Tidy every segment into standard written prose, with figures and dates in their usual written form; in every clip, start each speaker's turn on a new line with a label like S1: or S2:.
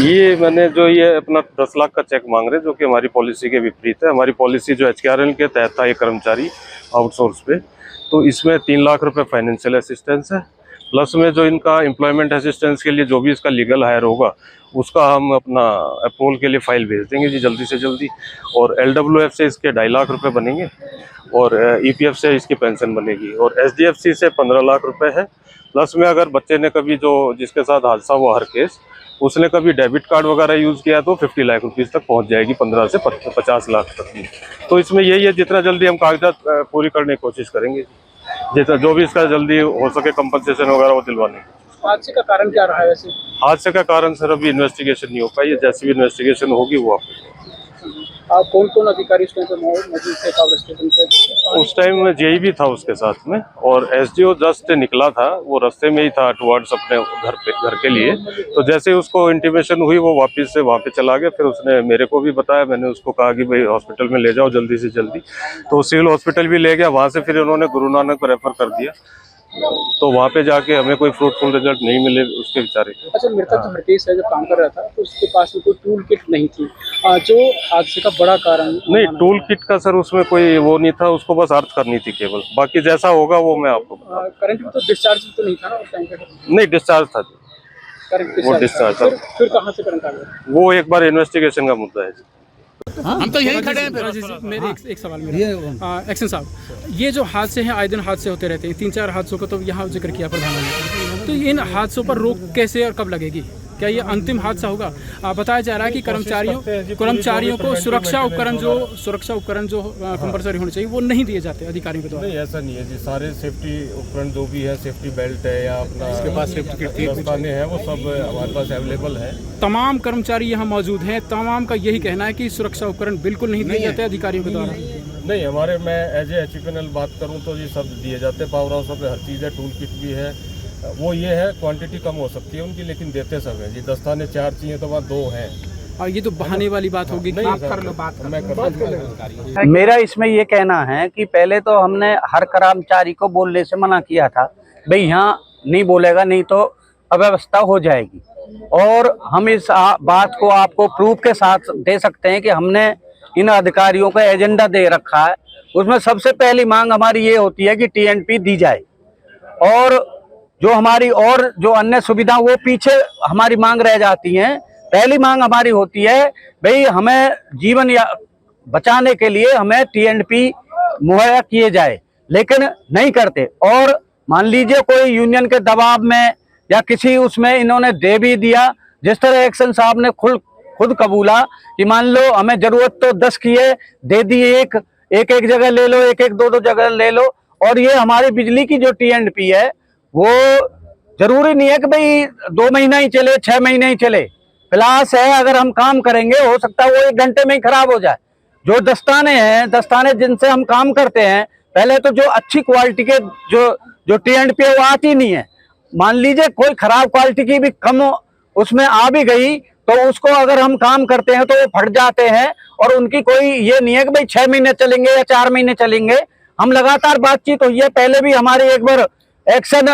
S1: ये मैंने जो ये अपना 10 लाख का चेक मांग रहे जो कि हमारी पॉलिसी के विपरीत है। हमारी पॉलिसी जो HKRL के तहत था ये कर्मचारी आउटसोर्स पे, तो इसमें 3 लाख रुपए फाइनेंशियल असिस्टेंस है, प्लस में जो इनका एम्प्लॉयमेंट असिस्टेंस के लिए जो भी इसका लीगल हायर होगा उसका हम अपना अप्रूवल के लिए फाइल भेज देंगे जी जल्दी से जल्दी। और LWF से इसके 2.5 लाख रुपए बनेंगे और EPF से इसकी पेंशन बनेगी और SDFC से 15 लाख रुपए है। प्लस में अगर बच्चे ने कभी जो जिसके साथ हादसा हुआ हर केस उसने कभी डेबिट कार्ड वगैरह यूज़ किया तो 50 लाख रुपीज़ तक पहुंच जाएगी, 15 से 50 लाख तक भी। तो इसमें यही है, जितना जल्दी हम कागजात पूरी करने की कोशिश करेंगे, जितना जो भी इसका जल्दी हो सके कंपनसेशन वगैरह वो दिलवाने की।
S2: हादसे का कारण क्या रहा है वैसे?
S1: हादसे का कारण सर अभी इन्वेस्टिगेशन नहीं हो पाई है, जैसी भी इन्वेस्टिगेशन होगी वो आपको।
S2: आप कौन कौन अधिकारी उस टाइम पे मौजूद थे पावर स्टेशन पे?
S1: उस टाइम JE भी था उसके साथ में और SDO जस्ट निकला था, वो रास्ते में ही था टुवर्ड्स अपने घर के लिए। तो जैसे उसको इंटीमेशन हुई वो वापस से वहाँ पे चला गया, फिर उसने मेरे को भी बताया, मैंने उसको कहा कि भाई हॉस्पिटल में ले जाओ जल्दी से जल्दी, तो सिविल हॉस्पिटल भी ले गया, वहाँ से फिर उन्होंने गुरु नानक को रेफर कर दिया। तो वहाँ पे जाके हमें कोई फ्रूटफुल रिजल्ट नहीं मिले उसके बेचारे के।
S2: अच्छा, मृतक जो हरकेश है, जो काम कर रहा था, तो उसके पास में कोई टूल किट नहीं थी, जो हादसे का बड़ा कारण
S1: नहीं, टूल किट का सर उसमें कोई वो नहीं था, उसको बस अर्थ करनी थी केवल, बाकी जैसा होगा वो मैं आपको।
S2: करंट भी तो डिस्चार्ज तो नहीं था ना उस टाइम पे?
S1: नहीं, डिस्चार्ज था जी,
S2: करंट
S1: वो डिस्चार्ज था।
S2: फिर कहाँ से करंट आ गया?
S1: वो एक बार इन्वेस्टिगेशन का मुद्दा है जी।
S3: हम तो यही खड़े हैं।
S2: मेरे एक सवाल मेरा एक्शन साहब, ये जो हादसे हैं आए दिन हादसे होते रहते हैं, 3-4 हादसों का तो यहाँ जिक्र किया प्रधानमंत्री, तो इन हादसों पर रोक कैसे और कब लगेगी? क्या ये अंतिम हादसा होगा? बताया जा रहा है कि कर्मचारियों को सुरक्षा उपकरण जो कंपलसरी होने चाहिए वो नहीं दिए जाते अधिकारियों के द्वारा।
S4: नहीं, ऐसा नहीं है जी, सारे सेफ्टी उपकरण जो भी है, सेफ्टी बेल्ट है या अपना इसके पास सेफ्टी किट दस्ताने हैं, वो सब हमारे पास अवेलेबल है।
S2: तमाम कर्मचारी यहाँ मौजूद हैं, तमाम का यही कहना है कि सुरक्षा उपकरण बिल्कुल नहीं दिए जाते अधिकारियों के द्वारा।
S4: नहीं, हमारे मैं एज ए HPNL बात करूँ तो ये सब दिए जाते हैं, पावर हाउस पे हर चीज़ है, टूल किट भी है। वो ये है क्वांटिटी कम हो सकती है उनकी, लेकिन देते सब है जी। दस्ताने 4 चाहिए तो वहाँ 2 हैं।
S2: और ये तो बहाने वाली बात होगी कि
S4: नहीं,
S2: आप कर लो, बात
S4: कर लो।
S5: मेरा इसमें ये कहना है कि पहले तो हमने हर कर्मचारी को बोलने से मना किया था, भाई यहाँ नहीं बोलेगा नहीं तो अव्यवस्था हो जाएगी। और हम इस बात को आपको प्रूफ के साथ दे सकते हैं कि हमने इन अधिकारियों का एजेंडा दे रखा है। उसमें सबसे पहली मांग हमारी ये होती है कि TNP दी जाए, और जो हमारी और जो अन्य सुविधा वो पीछे हमारी मांग रह जाती हैं। पहली मांग हमारी होती है भाई हमें जीवन या बचाने के लिए हमें TNP मुहैया किए जाए, लेकिन नहीं करते। और मान लीजिए कोई यूनियन के दबाव में या किसी उसमें इन्होंने दे भी दिया, जिस तरह एक्शन साहब ने खुद कबूला कि मान लो हमें जरूरत तो 10 की है, दे दिए एक जगह ले लो, एक 2 जगह ले लो। और ये हमारी बिजली की जो TNP है वो जरूरी नहीं है कि भाई 2 महीना ही चले, 6 महीने ही चले। प्लास है, अगर हम काम करेंगे हो सकता है वो 1 घंटे में ही खराब हो जाए। जो दस्ताने जिनसे हम काम करते हैं, पहले तो जो अच्छी क्वालिटी के जो TNP है वो आती नहीं है। मान लीजिए कोई खराब क्वालिटी की भी कम उसमें आ भी गई तो उसको अगर हम काम करते हैं तो वो फट जाते हैं, और उनकी कोई ये नहीं है कि भाई 6 महीने चलेंगे या 4 महीने चलेंगे। हम लगातार बातचीत हुई है, पहले भी हमारी एक बार एक्शन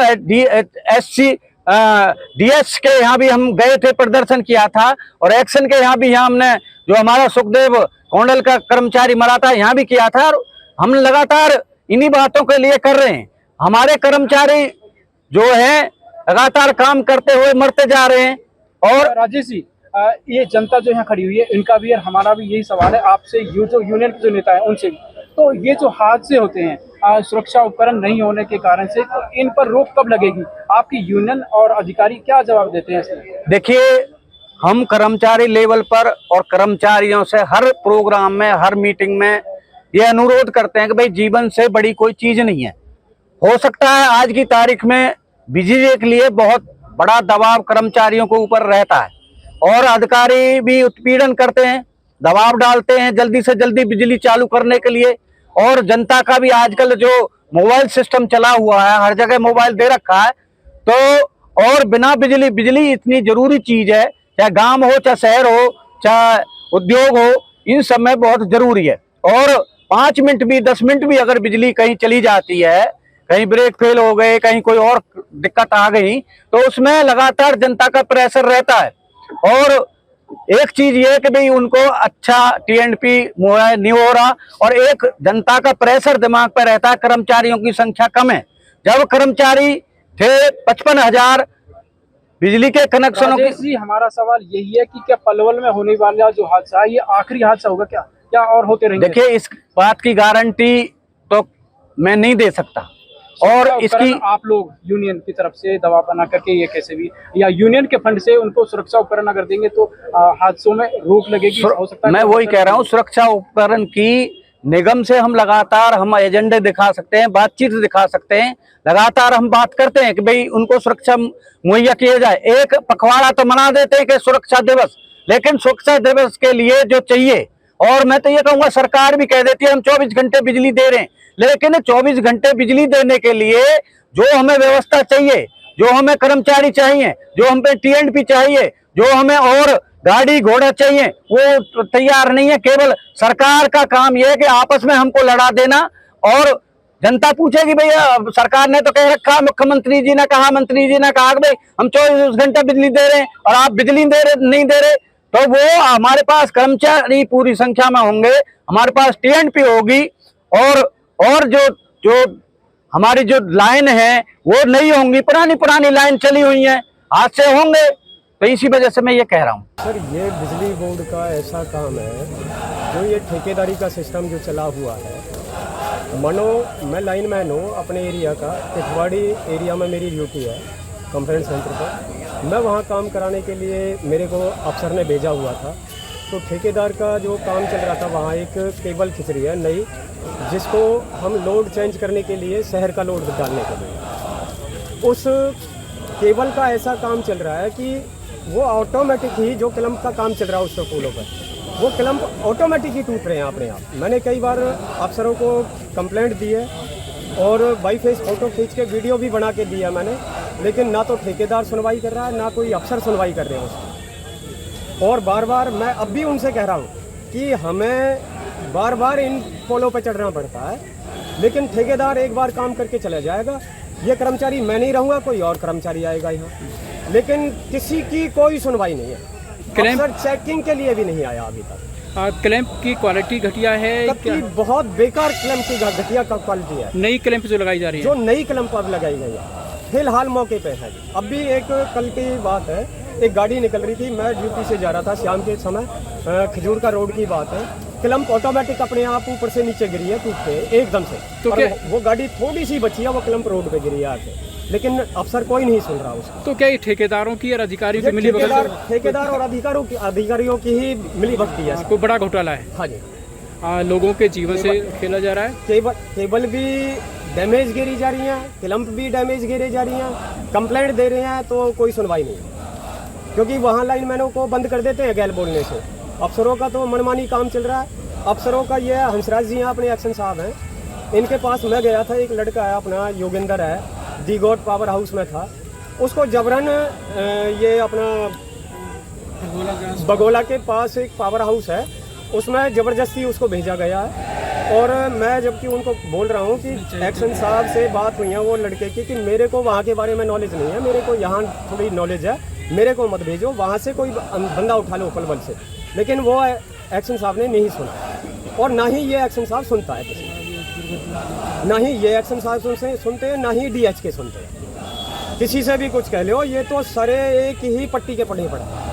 S5: DS के यहाँ भी हम गए थे, प्रदर्शन किया था, और एक्शन के यहाँ भी हमने जो हमारा सुखदेव कोंडल का कर्मचारी मरा था यहाँ भी किया था। और हम लगातार इन्हीं बातों के लिए कर रहे हैं। हमारे कर्मचारी जो है लगातार काम करते हुए मरते जा रहे हैं। और
S2: राजेश जी, ये जनता जो यहाँ खड़ी हुई है, इनका भी और हमारा भी यही सवाल है आपसे, जो यूनियन के जो नेता है उनसे भी, तो ये जो हादसे होते हैं सुरक्षा उपकरण नहीं होने के कारण से, तो इन पर रोक कब लगेगी? आपकी यूनियन और अधिकारी क्या जवाब देते हैं इसमें?
S5: देखिए, हम कर्मचारी लेवल पर और कर्मचारियों से हर प्रोग्राम में, हर मीटिंग में ये अनुरोध करते हैं कि भाई जीवन से बड़ी कोई चीज नहीं है। हो सकता है आज की तारीख में बिजली के लिए बहुत बड़ा दबाव कर्मचारियों के ऊपर रहता है, और अधिकारी भी उत्पीड़न करते हैं, दबाव डालते हैं जल्दी से जल्दी बिजली चालू करने के लिए। और जनता का भी आजकल जो मोबाइल सिस्टम चला हुआ है, हर जगह मोबाइल दे रखा है, तो और बिना बिजली इतनी जरूरी चीज है, चाहे गांव हो, चाहे शहर हो, चाहे उद्योग हो, इन सब में बहुत जरूरी है। और 5 मिनट भी 10 मिनट भी अगर बिजली कहीं चली जाती है, कहीं ब्रेक फेल हो गए, कहीं कोई और दिक्कत आ गई, तो उसमें लगातार जनता का प्रेशर रहता है। और एक चीज ये है कि भाई उनको अच्छा TNP नहीं हो रहा, और एक जनता का प्रेशर दिमाग पर रहता है, कर्मचारियों की संख्या कम है। जब कर्मचारी थे 55,000 बिजली के कनेक्शनों
S2: राजेश जी, हमारा सवाल यही है कि क्या पलवल में होने वाला जो हादसा है ये आखिरी हादसा होगा क्या, क्या और होते रहेंगे?
S5: देखिए, इस बात की गारंटी तो मैं नहीं दे सकता, और इसकी
S2: आप लोग यूनियन की तरफ से दबाव बना करके ये कैसे भी, या यूनियन के फंड से उनको सुरक्षा उपकरण अगर देंगे तो हादसों में रोक लगेगी, हो सकता है।
S5: मैं वही कह रहा हूँ, सुरक्षा उपकरण की निगम से हम लगातार एजेंडे दिखा सकते हैं, बातचीत दिखा सकते हैं, लगातार हम बात करते हैं कि भाई उनको सुरक्षा मुहैया किया जाए। एक पखवाड़ा तो मना देते हैं कि सुरक्षा दिवस, लेकिन सुरक्षा दिवस के लिए जो चाहिए, और मैं तो ये कहूंगा सरकार भी कह देती है हम 24 घंटे बिजली दे रहे हैं, लेकिन 24 घंटे बिजली देने के लिए जो हमें व्यवस्था चाहिए, जो हमें कर्मचारी चाहिए, जो हमें TNP चाहिए, जो हमें और गाड़ी घोड़ा चाहिए, वो तैयार नहीं है। केवल सरकार का काम यह है कि आपस में हमको लड़ा देना, और जनता पूछेगी भैया सरकार ने तो कह रखा, मुख्यमंत्री जी ने कहा, मंत्री जी ने कहा कि भाई हम 24 घंटे बिजली दे रहे हैं और आप बिजली नहीं दे रहे, तो वो हमारे पास कर्मचारी पूरी संख्या में होंगे, हमारे पास TNP होगी, और जो हमारी जो लाइन है वो नहीं होंगी, पुरानी लाइन चली हुई है, हादसे होंगे। तो इसी वजह से मैं ये कह रहा हूँ।
S6: सर, ये बिजली बोर्ड का ऐसा काम है, जो ये ठेकेदारी का सिस्टम जो चला हुआ है। मानो मैं लाइनमैन हूँ अपने एरिया का, टिटवाड़ी एरिया में मेरी ड्यूटी है कंप्लेंट सेंटर पर। मैं वहाँ काम कराने के लिए मेरे को अफसर ने भेजा हुआ था, तो ठेकेदार का जो काम चल रहा था, वहाँ एक केबल खिंच रही है नई, जिसको हम लोड चेंज करने के लिए, शहर का लोड डालने के लिए, उस केबल का ऐसा काम चल रहा है कि वो ऑटोमेटिक ही जो क्लम्प का काम चल रहा है उस पोलों पर, वो क्लम्प ऑटोमेटिक ही टूट रहे हैं अपने आप। मैंने कई बार अफसरों को कंप्लेंट दी है, और बाई फेस फ़ोटो खींच के वीडियो भी बना के दिया मैंने, लेकिन ना तो ठेकेदार सुनवाई कर रहा है, ना कोई अफसर सुनवाई कर रहे हैं उसकी। और बार बार मैं अब भी उनसे कह रहा हूँ कि हमें बार बार इन पोलों पर चढ़ना पड़ता है, लेकिन ठेकेदार एक बार काम करके चला जाएगा। ये कर्मचारी मैं नहीं रहूँगा, कोई और कर्मचारी आएगा यहाँ, लेकिन किसी की कोई सुनवाई नहीं है। अफसर चेकिंग के लिए भी नहीं आया अभी तक।
S2: क्लैंप की क्वालिटी घटिया है क्या?
S6: बहुत बेकार क्लैंप की घटिया क्वालिटी है।
S2: नई क्लैंप जो लगाई जा रही है, जो
S6: नई क्लैंप अब लगाई गई है, फिलहाल मौके पे है। अब भी एक कल की बात है, एक गाड़ी निकल रही थी, मैं ड्यूटी से जा रहा था शाम के समय, खजूर का रोड की बात है, क्लम्प ऑटोमेटिक अपने आप ऊपर से नीचे गिरी है, टूट के एकदम से। तो क्या वो गाड़ी थोड़ी सी बची है, वो क्लम्प रोड पे गिरी है आके, लेकिन अफसर कोई नहीं सुन रहा उसको।
S2: तो क्या ये ठेकेदारों की और अधिकारियों की मिली भगत?
S6: ठेकेदार और अधिकारियों की ही मिली भगती है।
S2: कोई बड़ा घोटाला है?
S6: हाँ जी,
S2: लोगों के जीवन से खेला जा रहा है।
S6: केबल भी डैमेज गिरी जा रही है, क्लम्प भी डैमेज गिरे जा रही हैं, कंप्लेंट दे रहे हैं तो कोई सुनवाई नहीं, क्योंकि वहाँ लाइनमैनों को बंद कर देते हैं गैल बोलने से। अफसरों का तो मनमानी काम चल रहा है। अफसरों का ये हंसराज जी हैं, अपने एक्शन साहब हैं, इनके पास मैं गया था, एक लड़का है अपना योगेंद्र है, दी गॉड पावर हाउस में था, उसको जबरन ये अपना बगोला के पास एक पावर हाउस है, उसमें ज़बरदस्ती उसको भेजा गया है। और मैं जबकि उनको बोल रहा हूँ कि एक्शन साहब से बात हुई है वो लड़के की कि मेरे को वहाँ के बारे में नॉलेज नहीं है, मेरे को यहाँ थोड़ी नॉलेज है, मेरे को मत भेजो, वहाँ से कोई बंदा उठा लो पलवल से। लेकिन वो एक्शन साहब ने नहीं सुना, और ना ही ये एक्शन साहब सुनता है किसी, ना ही ये एक्शन साहब सुनते हैं, ना ही DH के सुनते हैं। किसी से भी कुछ कह लो, ये तो सरे एक ही पट्टी के पढ़े पड़ा।